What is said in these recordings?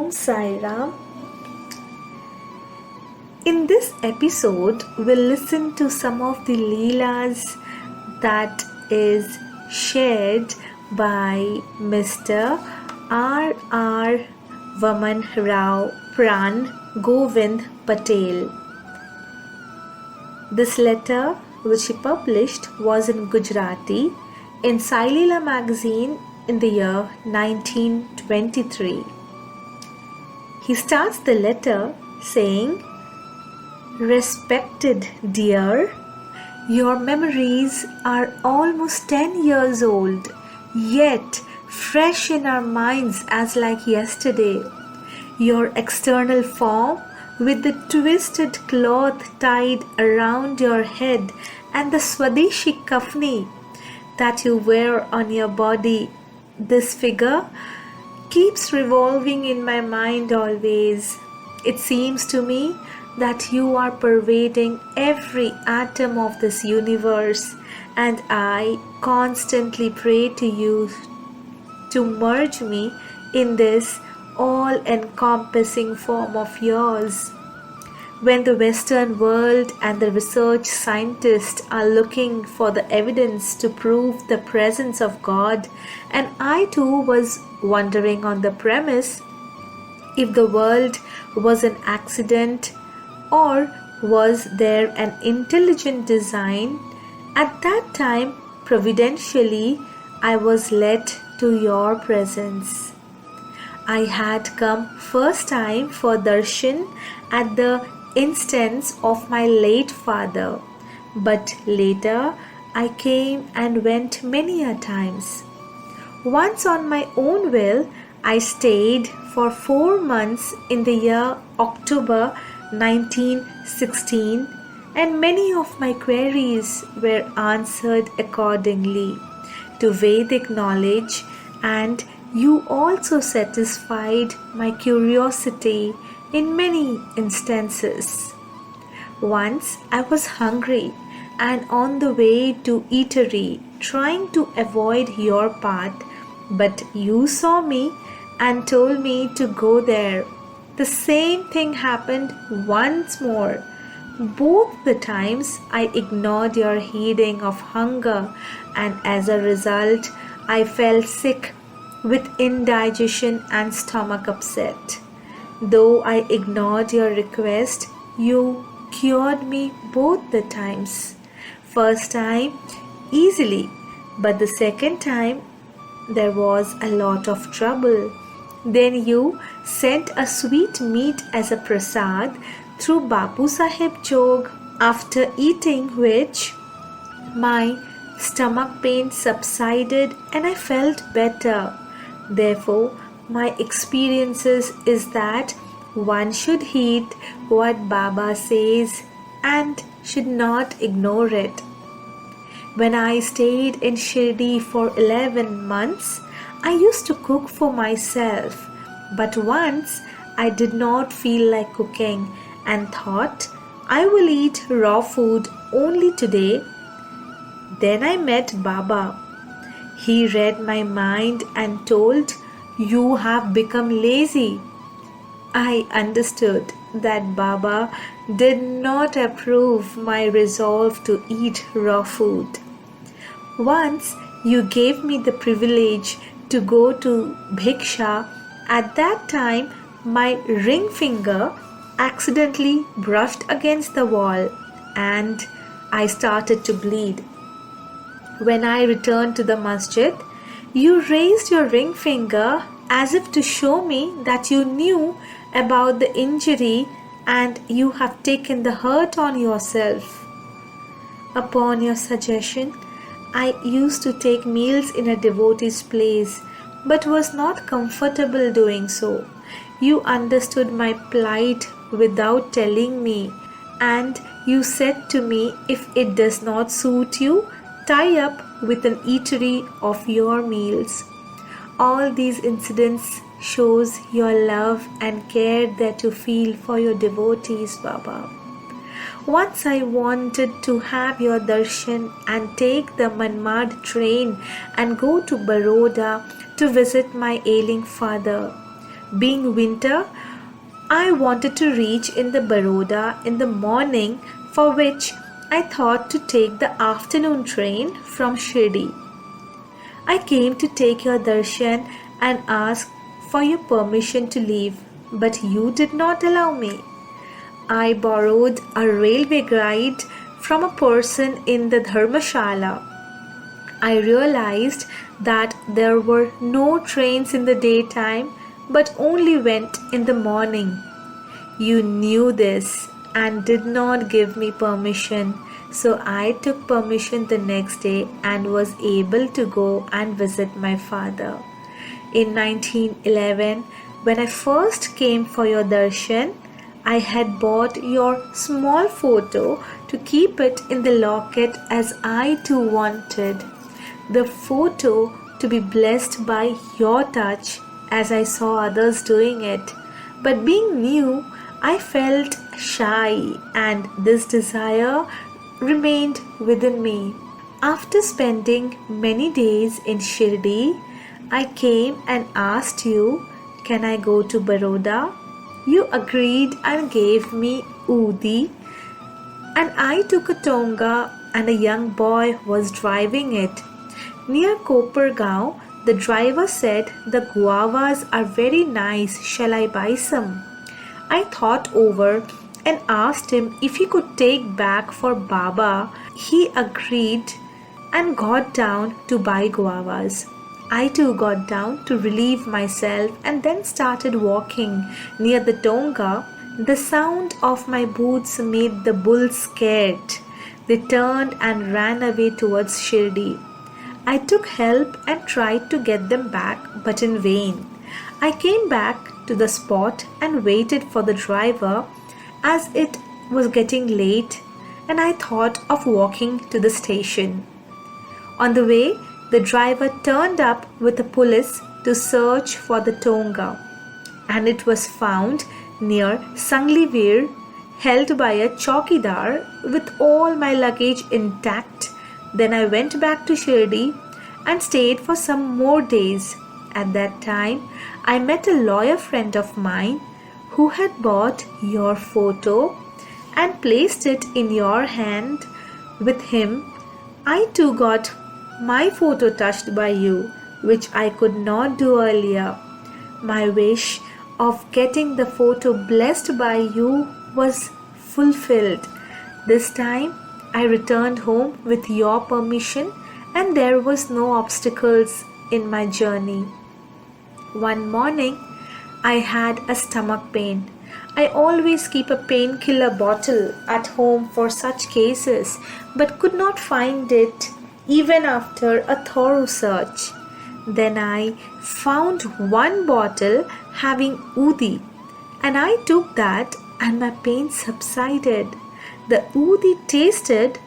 Om Sai Ram. In this episode, we'll listen to some of the Leelas that is shared by Mr. R. Vaman Rao Pran Govind Patel. This letter, which he published, was in Gujarati in Sai Leela magazine in the year 1923. He starts the letter saying, "Respected dear, your memories are almost 10 years old, yet fresh in our minds as like yesterday. Your external form with the twisted cloth tied around your head and the Swadeshi kafni that you wear on your body, this figure keeps revolving in my mind always. It seems to me that you are pervading every atom of this universe, and I constantly pray to you to merge me in this all-encompassing form of yours. When the Western world and the research scientists are looking for the evidence to prove the presence of God, and I too was wondering on the premise if the world was an accident or was there an intelligent design, at that time providentially I was led to your presence. I had come first time for darshan at the instance of my late father, but later I came and went many a times. Once on my own will, I stayed for 4 months in the year October 1916, and many of my queries were answered accordingly to Vedic knowledge, and you also satisfied my curiosity in many instances. Once I was hungry and on the way to eatery trying to avoid your path, but you saw me and told me to go there. The same thing happened once more. Both the times I ignored your heeding of hunger, and as a result I fell sick with indigestion and stomach upset. Though I ignored your request, you cured me both the times. First time easily, but the second time there was a lot of trouble. Then you sent a sweet meat as a prasad through Bapu Sahib Jog, after eating which my stomach pain subsided and I felt better. Therefore, my experiences is that one should heed what Baba says and should not ignore it. When I stayed in Shiridi for 11 months, I used to cook for myself, but once I did not feel like cooking and thought I will eat raw food only today. Then I met Baba. He read my mind and told, "You have become lazy." I understood that Baba did not approve my resolve to eat raw food. Once you gave me the privilege to go to Bhiksha. At that time, my ring finger accidentally brushed against the wall and I started to bleed. When I returned to the masjid, you raised your ring finger as if to show me that you knew about the injury and you have taken the hurt on yourself. Upon your suggestion, I used to take meals in a devotee's place, but was not comfortable doing so. You understood my plight without telling me, and you said to me, if it does not suit you, tie up with an eatery of your meals. All these incidents shows your love and care that you feel for your devotees, Baba. Once I wanted to have your darshan and take the Manmad train and go to Baroda to visit my ailing father. Being winter, I wanted to reach in the Baroda in the morning, for which I thought to take the afternoon train from Shiridi. I came to take your darshan and ask for your permission to leave, but you did not allow me. I borrowed a railway guide from a person in the Dharmashala. I realized that there were no trains in the daytime but only went in the morning. You knew this and did not give me permission, so I took permission the next day and was able to go and visit my father. In 1911, when I first came for your darshan, I had bought your small photo to keep it in the locket as I too wanted the photo to be blessed by your touch as I saw others doing it. But being new, I felt shy and this desire remained within me. After spending many days in Shiridi, I came and asked you, can I go to Baroda? You agreed and gave me Udi, and I took a tonga and a young boy was driving it. Near Kopergaon, the driver said the guavas are very nice, shall I buy some? I thought over and asked him if he could take back for Baba. He agreed and got down to buy guavas. I too got down to relieve myself and then started walking. Near the tonga, the sound of my boots made the bulls scared. They turned and ran away towards Shiridi. I took help and tried to get them back, but in vain. I came back to the spot and waited for the driver as it was getting late, and I thought of walking to the station. On the way, the driver turned up with a police to search for the tonga, and it was found near Sanglivir, held by a chowkidar with all my luggage intact. Then I went back to Shirdi and stayed for some more days. At that time, I met a lawyer friend of mine who had bought your photo and placed it in your hand. With him, I too got my photo touched by you, which I could not do earlier. My wish of getting the photo blessed by you was fulfilled. This time, I returned home with your permission and there was no obstacles in my journey. One morning, I had a stomach pain. I always keep a painkiller bottle at home for such cases, but could not find it even after a thorough search. Then I found one bottle having Udi, and I took that and my pain subsided. The Udi tasted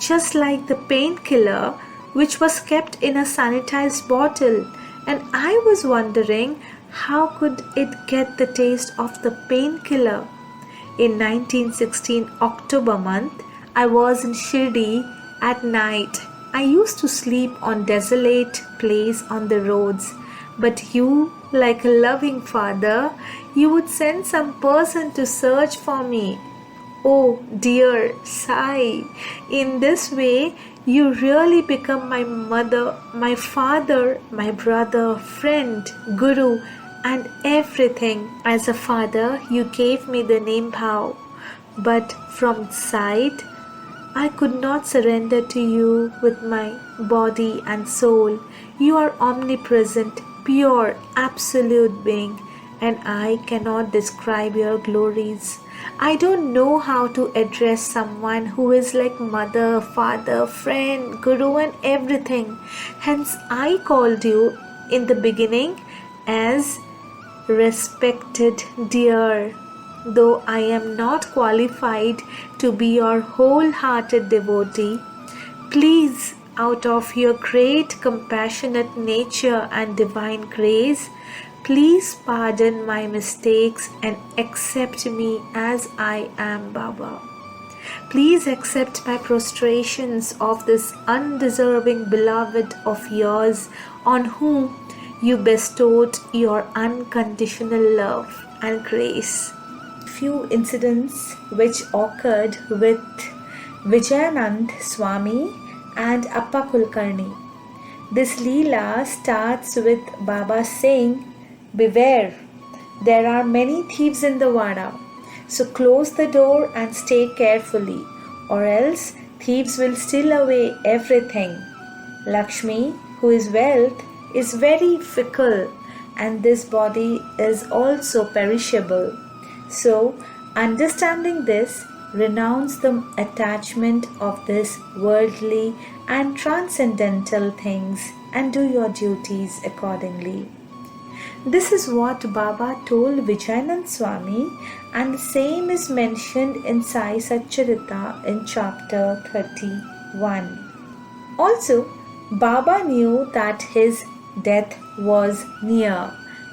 just like the painkiller which was kept in a sanitized bottle, and I was wondering how could it get the taste of the painkiller. In 1916 October month, I was in Shirdi at night. I used to sleep on desolate place on the roads, but you, like a loving father, you would send some person to search for me. Oh dear Sai, in this way you really become my mother, my father, my brother, friend, guru, and everything. As a father, you gave me the name Bhav, but from inside, I could not surrender to you with my body and soul. You are omnipresent, pure, absolute being, and I cannot describe your glories. I don't know how to address someone who is like mother, father, friend, guru, and everything. Hence, I called you in the beginning as respected dear. Though I am not qualified to be your wholehearted devotee, please, out of your great compassionate nature and divine grace, please pardon my mistakes and accept me as I am, Baba. Please accept my prostrations of this undeserving beloved of yours on whom you bestowed your unconditional love and grace. Few incidents which occurred with Vijayanand Swami and Appa Kulkarni. This Leela starts with Baba saying, "Beware, there are many thieves in the Vada, so close the door and stay carefully, or else thieves will steal away everything. Lakshmi, who is wealth, is very fickle, and this body is also perishable. So, understanding this, renounce the attachment of this worldly and transcendental things and do your duties accordingly." This is what Baba told Vijayanand Swami, and the same is mentioned in Sai Satcharita in chapter 31. Also, Baba knew that his death was near.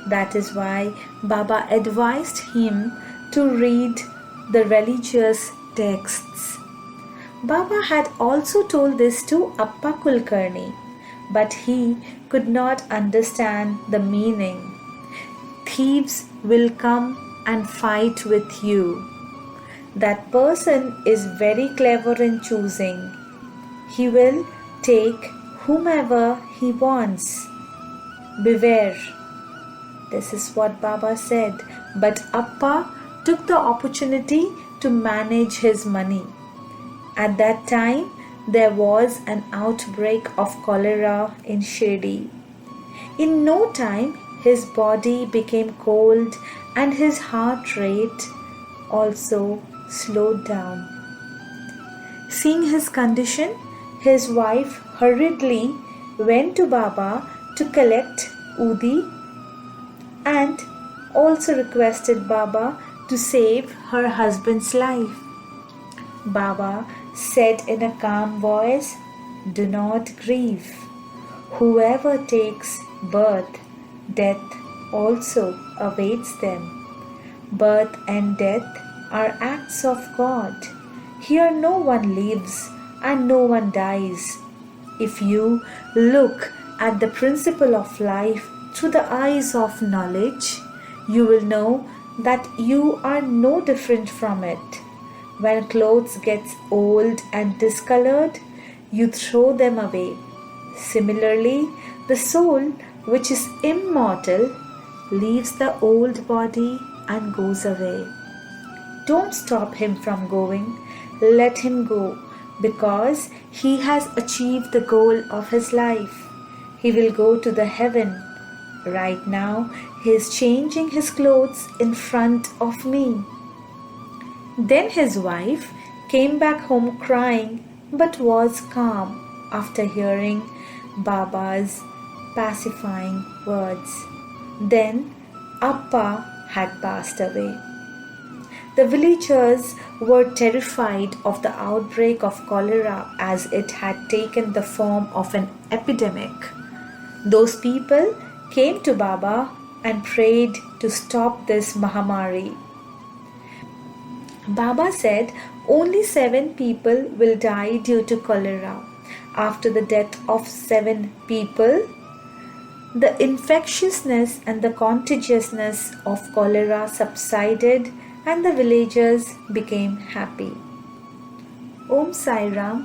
That is why Baba advised him to read the religious texts. Baba had also told this to Appa Kulkarni, but he could not understand the meaning. Thieves will come and fight with you. That person is very clever in choosing. He will take whomever he wants. Beware. This is what Baba said. But Appa took the opportunity to manage his money. At that time, there was an outbreak of cholera in Shiridi. In no time, his body became cold and his heart rate also slowed down. Seeing his condition, his wife hurriedly went to Baba to collect Udi and also requested Baba to save her husband's life. Baba said in a calm voice, "Do not grieve. Whoever takes birth, death also awaits them. Birth and death are acts of God. Here no one lives and no one dies. If you look at the principle of life through the eyes of knowledge, you will know that you are no different from it. When clothes get old and discolored, you throw them away. Similarly, the soul, which is immortal, leaves the old body and goes away. Don't stop him from going. Let him go, because he has achieved the goal of his life. He will go to the heaven. Right now, he is changing his clothes in front of me." Then his wife came back home crying, but was calm after hearing Baba's pacifying words. Then Appa had passed away. The villagers were terrified of the outbreak of cholera, as it had taken the form of an epidemic. Those people came to Baba and prayed to stop this Mahamari. Baba said only 7 people will die due to cholera. After the death of 7 people, the infectiousness and the contagiousness of cholera subsided and the villagers became happy. Om Sai Ram.